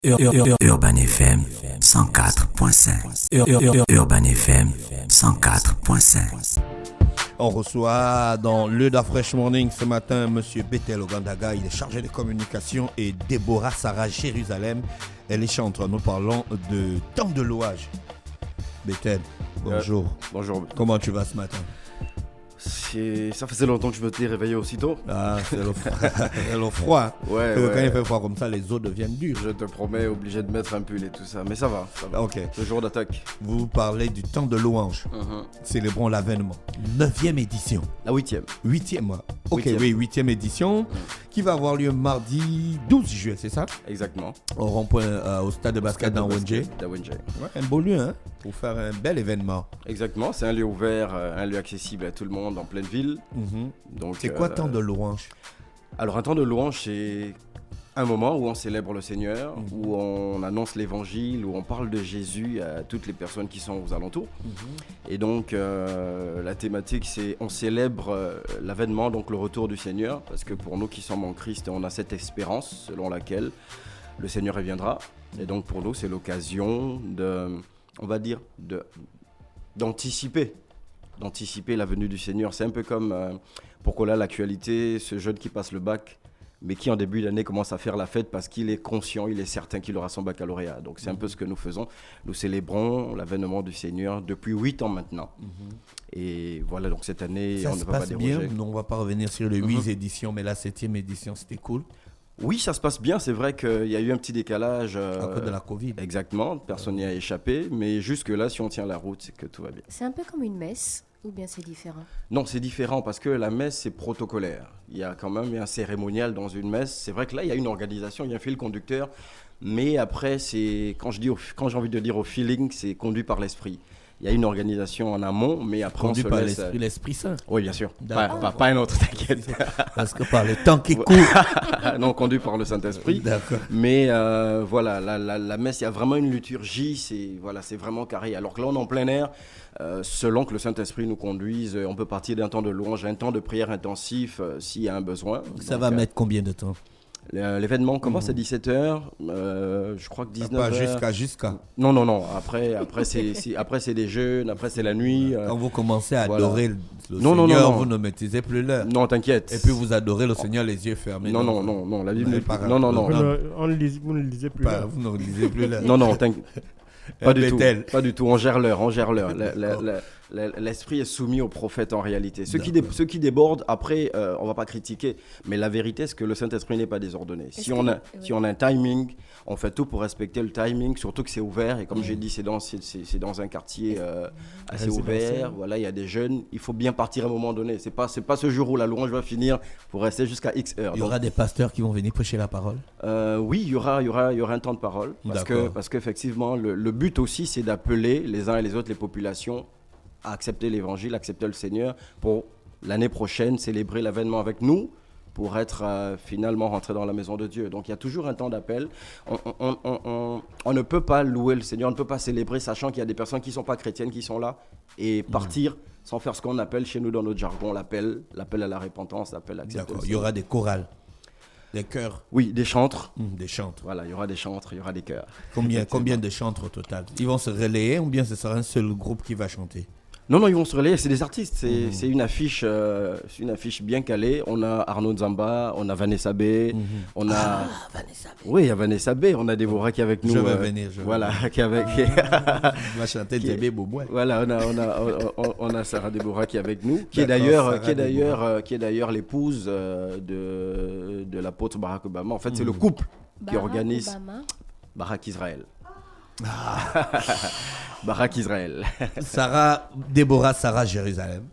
Urban FM 104.5. Urban FM 104.5. On reçoit dans le Da Fresh Morning ce matin Monsieur Bethel Ogandaga, il est chargé de communication, et Déborah Sarah Jérusalem, elle est chanteuse. Nous parlons de temps de louage. Bethel, bonjour. Bonjour. Comment tu vas ce matin? Ça faisait longtemps que je me t'ai réveillé aussitôt. Ah, c'est le froid. Ouais, Quand il fait froid comme ça, les os deviennent durs. Je te promets, obligé de mettre un pull et tout ça. Mais ça va. Ok. Ce jour d'attaque. Vous parlez du temps de louange. Célébrons l'avènement. 9e édition. La 8e. 8e, moi. Ok, 8e. oui, 8e édition qui va avoir lieu mardi 12 juillet, c'est ça? Exactement. Au rond-point au stade de basket d'Awenje. D'Awenje. Ouais, un beau lieu, hein, pour faire un bel événement. Exactement. C'est un lieu ouvert, un lieu accessible à tout le monde en pleine ville. Donc, C'est quoi temps de louange? Alors, un temps de louange, c'est un moment où on célèbre le Seigneur, où on annonce l'évangile, où on parle de Jésus à toutes les personnes qui sont aux alentours. Et donc, la thématique, c'est on célèbre l'avènement, donc le retour du Seigneur, parce que pour nous qui sommes en Christ, on a cette espérance selon laquelle le Seigneur reviendra. Et donc, pour nous, c'est l'occasion d'anticiper la venue du Seigneur. C'est un peu comme, pourquoi là, l'actualité, ce jeune qui passe le bac, mais qui en début d'année commence à faire la fête parce qu'il est conscient, il est certain qu'il aura son baccalauréat. Donc c'est un peu ce que nous faisons. Nous célébrons l'avènement du Seigneur depuis 8 ans maintenant. Et voilà, donc cette année, Ça on se ne peut pas passe déroger. bien. On ne va pas revenir sur les 8 éditions, mais la 7e édition, c'était cool. Oui, ça se passe bien. C'est vrai qu'il y a eu un petit décalage. À cause de la Covid. Exactement, personne n'y a échappé. Mais jusque-là, si on tient la route, c'est que tout va bien. C'est un peu comme une messe, ou bien c'est différent? Non, c'est différent parce que la messe, c'est protocolaire. Il y a quand même un cérémonial dans une messe. C'est vrai que là, il y a une organisation, il y a un fil conducteur. Mais après, quand j'ai envie de dire au feeling, c'est conduit par l'esprit. Il y a une organisation en amont, mais après Conduit on se par laisse... l'Esprit Saint. Oui, bien sûr. D'accord. Pas un autre, t'inquiète. Parce que par le temps qui court. Non, conduit par le Saint-Esprit. D'accord. Mais voilà, la messe, il y a vraiment une liturgie, c'est vraiment carré. Alors que là, on est en plein air. Selon que le Saint-Esprit nous conduise, on peut partir d'un temps de louange à un temps de prière intensif s'il y a un besoin. Ça va mettre combien de temps? L'événement commence à 17h, je crois que 19h. Pas jusqu'à. Non. Après c'est des jeûnes, après c'est la nuit. Quand vous commencez à voilà. adorer le Non, Seigneur, non. vous ne maîtrisez plus l'heure. Non, t'inquiète. Et puis vous adorez le Seigneur les yeux fermés. Non, la Bible Ouais, n'est par pas... Non. Vous ne lisez plus. Pas, vous ne lisez plus l'heure. Non, t'inquiète. Pas du Bethel. tout. Pas du tout. On gère l'heure. L'esprit est soumis au prophète en réalité. Ceux qui débordent, après, on va pas critiquer. Mais la vérité, c'est que le Saint-Esprit n'est pas désordonné. Si on a un timing, on fait tout pour respecter le timing, surtout que c'est ouvert. Et comme j'ai dit, c'est dans un quartier assez ouvert. Voilà, il y a des jeunes. Il faut bien partir à un moment donné. C'est pas ce jour où la louange va finir pour rester jusqu'à X heures. Il y aura des pasteurs qui vont venir prêcher la parole. Oui, il y aura un temps de parole. Parce qu'effectivement, le but aussi, c'est d'appeler les uns et les autres, les populations, à accepter l'évangile, accepter le Seigneur pour l'année prochaine célébrer l'avènement avec nous pour être finalement rentré dans la maison de Dieu. Donc il y a toujours un temps d'appel. On ne peut pas louer le Seigneur, on ne peut pas célébrer sachant qu'il y a des personnes qui ne sont pas chrétiennes qui sont là et partir sans faire ce qu'on appelle chez nous dans notre jargon l'appel à la repentance, l'appel à accepter le Seigneur. Il y aura des chorales, des chœurs. Oui, des chantres. Des chantres. Voilà, il y aura des chantres, il y aura des chœurs. Combien de chantres au total? Ils vont se relayer ou bien ce sera un seul groupe qui va chanter? Non, ils vont se relayer, c'est des artistes, c'est une affiche bien calée. On a Arnaud Nzamba, on a Vanessa B, on a... Vanessa B. Oui, il y a Vanessa B, on a Déborah qui est avec nous. Je vais venir. Voilà, qui est avec... On va chanter Débé Bouboué. Voilà, on a Sarah Déborah qui est avec nous, qui est d'ailleurs l'épouse de l'apôtre Barack Obama. En fait, c'est le couple qui organise Barack Israël. Barack Israël. Déborah Sarah Jérusalem.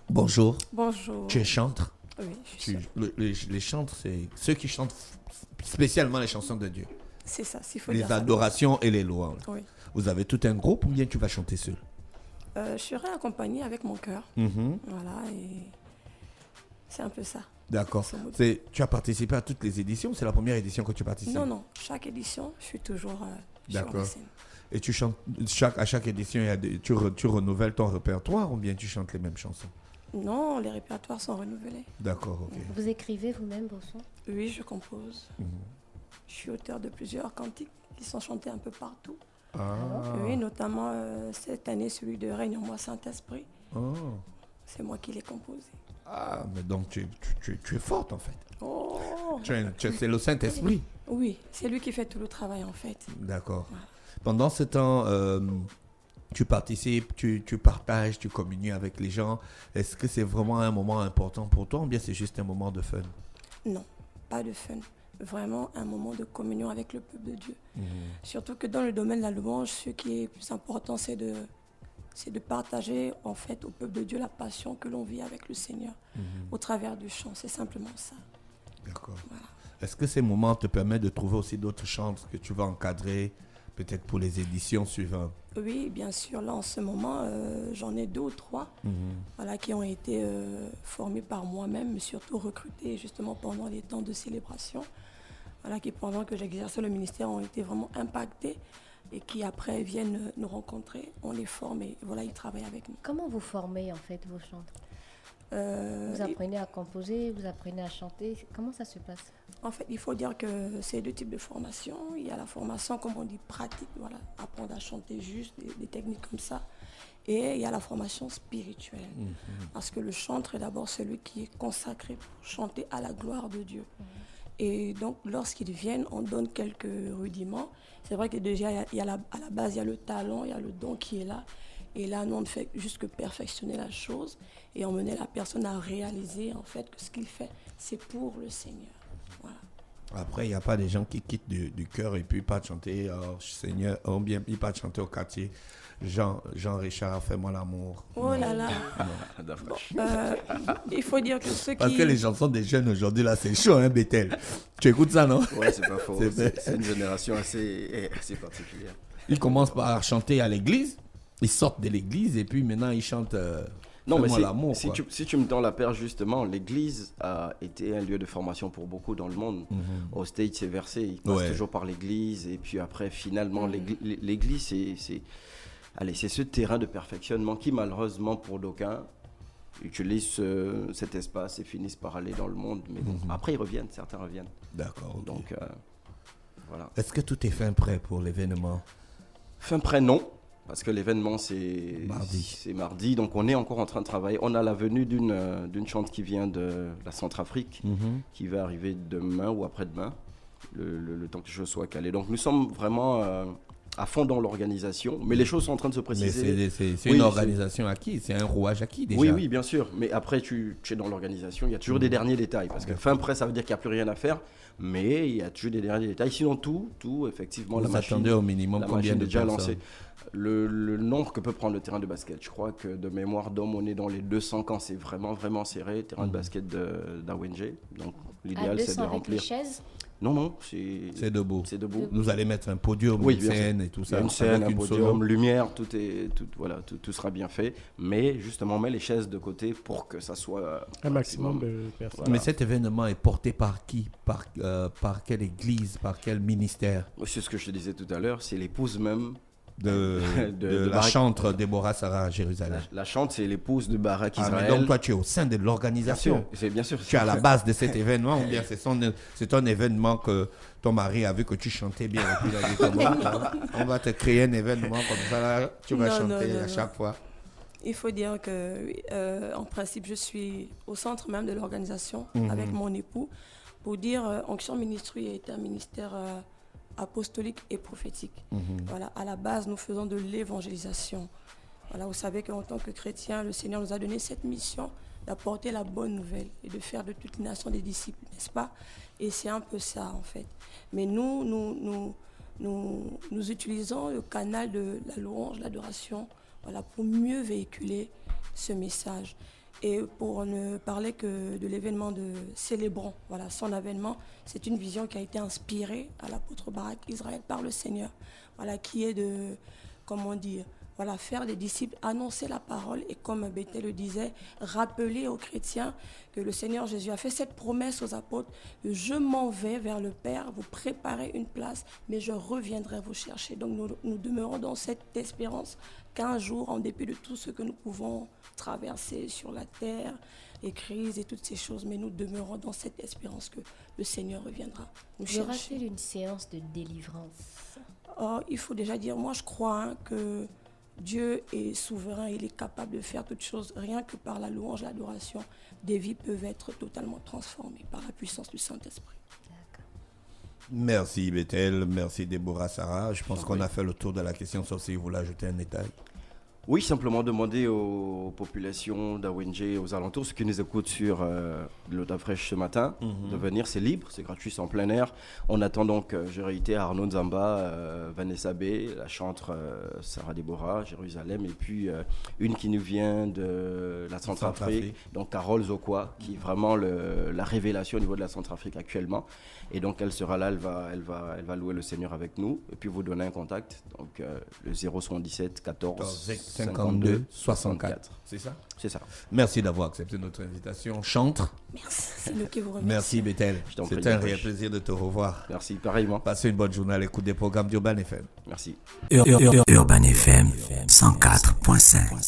Bonjour. Bonjour. Tu es chantre? Oui, je suis Les chantres, c'est ceux qui chantent spécialement les chansons de Dieu. C'est ça, s'il faut Les dire ça. adorations et les louanges. Oui. Vous avez tout un groupe ou bien tu vas chanter seul? Je serai accompagnée avec mon cœur. Voilà, et c'est un peu ça. D'accord. Tu as participé à toutes les éditions? C'est la première édition que tu participes? Non, chaque édition, je suis toujours sur D'accord. la scène. Et tu chantes à chaque édition, tu renouvelles ton répertoire ou bien tu chantes les mêmes chansons? Non, les répertoires sont renouvelés. D'accord, ok. Vous écrivez vous-même vos sons? Oui, je compose. Je suis auteur de plusieurs cantiques qui sont chantés un peu partout. Ah. Oui, notamment cette année, celui de Règne en moi Saint-Esprit. Oh. C'est moi qui l'ai composé. Ah, mais donc tu es forte en fait. Oh. C'est le Saint-Esprit. Oui, c'est lui qui fait tout le travail en fait. D'accord. Voilà. Pendant ce temps, tu participes, tu partages, tu communies avec les gens. Est-ce que c'est vraiment un moment important pour toi ou bien c'est juste un moment de fun? Non, pas de fun. Vraiment un moment de communion avec le peuple de Dieu. Surtout que dans le domaine de la louange, ce qui est plus important, c'est de partager en fait au peuple de Dieu la passion que l'on vit avec le Seigneur au travers du chant. C'est simplement ça. D'accord. Voilà. Est-ce que ces moments te permettent de trouver aussi d'autres chants que tu vas encadrer, peut-être pour les éditions suivantes? Oui, bien sûr. Là, en ce moment, j'en ai 2 ou 3 voilà, qui ont été formés par moi-même, mais surtout recrutés justement pendant les temps de célébration. Voilà, qui pendant que j'exerçais le ministère ont été vraiment impactés et qui après viennent nous rencontrer. On les forme et voilà, ils travaillent avec nous. Comment vous formez en fait vos chantres? Vous apprenez à composer, vous apprenez à chanter. Comment ça se passe? En fait, il faut dire que c'est 2 types de formation. Il y a la formation, comme on dit, pratique, voilà, apprendre à chanter juste, des techniques comme ça. Et il y a la formation spirituelle. Parce que le chantre est d'abord celui qui est consacré pour chanter à la gloire de Dieu. Et donc, lorsqu'ils viennent, on donne quelques rudiments. C'est vrai que déjà, à la base, il y a le talent, il y a le don qui est là. Et là, nous, on ne fait juste que perfectionner la chose et emmener la personne à réaliser, en fait, que ce qu'il fait, c'est pour le Seigneur. Voilà. Après, il n'y a pas des gens qui quittent du chœur et puis pas de chanter Seigneur, ou bien ils pas de chanter au quartier. Jean Richard, fais-moi l'amour. Oh là là. Bon, il faut dire que ceux Parce qui... que les chansons des jeunes aujourd'hui, là, c'est chaud, hein, Bethel. Tu écoutes ça, non? Ouais, c'est pas faux. C'est C'est une génération assez particulière. Ils commencent par chanter à l'église, ils sortent de l'église et puis maintenant ils chantent Non, mais fais-moi l'amour. si tu me tends la perche, justement, l'église a été un lieu de formation pour beaucoup dans le monde. Au States, c'est versé, ils passent toujours par l'église. Et puis après, finalement, l'église, c'est ce terrain de perfectionnement qui, malheureusement, pour d'aucuns, utilisent cet espace et finissent par aller dans le monde. Mais bon, après, certains reviennent. D'accord. Ok. Donc, voilà. Est-ce que tout est fin prêt pour l'événement? Fin prêt, non. Parce que l'événement, c'est mardi. Donc, on est encore en train de travailler. On a la venue d'une chante qui vient de la Centrafrique, qui va arriver demain ou après-demain, le temps que je sois calé. Donc, nous sommes vraiment à fond dans l'organisation. Mais les choses sont en train de se préciser. Mais c'est une organisation acquise, c'est un rouage acquis déjà. Oui, bien sûr. Mais après, tu es dans l'organisation. Il y a toujours des derniers détails. Parce que fin prêt, ça veut dire qu'il n'y a plus rien à faire. Mais il y a toujours des derniers détails. Sinon, tout effectivement, Vous attendez au minimum combien de déjà personnes? lancé. Le nombre que peut prendre le terrain de basket, je crois que de mémoire d'homme, on est dans les 200 quand c'est vraiment, vraiment serré. Terrain de basket d'AWNG. Donc, l'idéal, c'est de remplir. Avec les chaises? Non, c'est debout. C'est debout. Vous allez mettre un podium, Oui, une bien sûr. scène et tout ça. Une scène, avec un une podium, solo. lumière, tout sera bien fait. Mais justement, on met les chaises de côté pour que ça soit Un maximum de personnes. Voilà. Mais cet événement est porté par qui? Par quelle église? Par quel ministère? C'est ce que je te disais tout à l'heure, c'est l'épouse même. De la Barak. chantre Déborah Sarah à Jérusalem. La chante, c'est l'épouse de Barak Ah, mais Israël. donc toi tu es au sein de bien l'organisation. sûr, c'est bien sûr. Tu es à la base de cet événement ou bien c'est un événement que ton mari a vu que tu chantais bien et puis il a dit on va te créer un événement comme ça là, tu vas chanter à chaque fois. Il faut dire que, en principe, je suis au centre même de l'organisation avec mon époux. Pour dire, Onction Ministry est un ministère apostolique et prophétique. Voilà, à la base, nous faisons de l'évangélisation. Voilà, vous savez qu'en tant que chrétiens, le Seigneur nous a donné cette mission d'apporter la bonne nouvelle et de faire de toutes les nations des disciples, n'est-ce pas? Et c'est un peu ça, en fait. Mais nous utilisons le canal de la louange, l'adoration, voilà, pour mieux véhiculer ce message. Et pour ne parler que de l'événement de Célébrons, voilà, son avènement, c'est une vision qui a été inspirée à l'apôtre Barak Israël par le Seigneur, voilà, qui est de, comment dire, voilà, faire des disciples, annoncer la parole et comme Bethel le disait, rappeler aux chrétiens que le Seigneur Jésus a fait cette promesse aux apôtres, que je m'en vais vers le Père, vous préparez une place, mais je reviendrai vous chercher. Donc nous demeurons dans cette espérance qu'un jour, en dépit de tout ce que nous pouvons traverser sur la terre, les crises et toutes ces choses, mais nous demeurons dans cette espérance que le Seigneur reviendra nous chercher. Y aura-t-il une séance de délivrance? Il faut déjà dire, moi je crois que Dieu est souverain, il est capable de faire toutes choses. Rien que par la louange, l'adoration, des vies peuvent être totalement transformées par la puissance du Saint-Esprit. Merci Bethel, merci Déborah Sarah. Je pense qu'on a fait le tour de la question, sauf si vous voulez ajouter un détail. Oui, simplement demander aux populations d'Awenge, aux alentours, ceux qui nous écoutent sur l'eau fraîche ce matin, de venir. C'est libre, c'est gratuit, c'est en plein air. On attend donc, je réitère, Arnaud Nzamba, Vanessa B, la chantre Sarah Déborah, Jérusalem, et puis une qui nous vient de la Centrafrique, donc Carole Zokwa, qui est vraiment la révélation au niveau de la Centrafrique actuellement. Et donc elle sera là, elle va louer le Seigneur avec nous, et puis vous donner un contact, donc le 077 14 52 64. C'est ça? C'est ça. Merci d'avoir accepté notre invitation. Chantre. Merci, c'est nous qui vous remercions. Merci Bethel. C'est un réel plaisir de te revoir. Merci, pareillement. Passez une bonne journée à l'écoute des programmes d'Urban FM. Merci. Urban FM 104.5.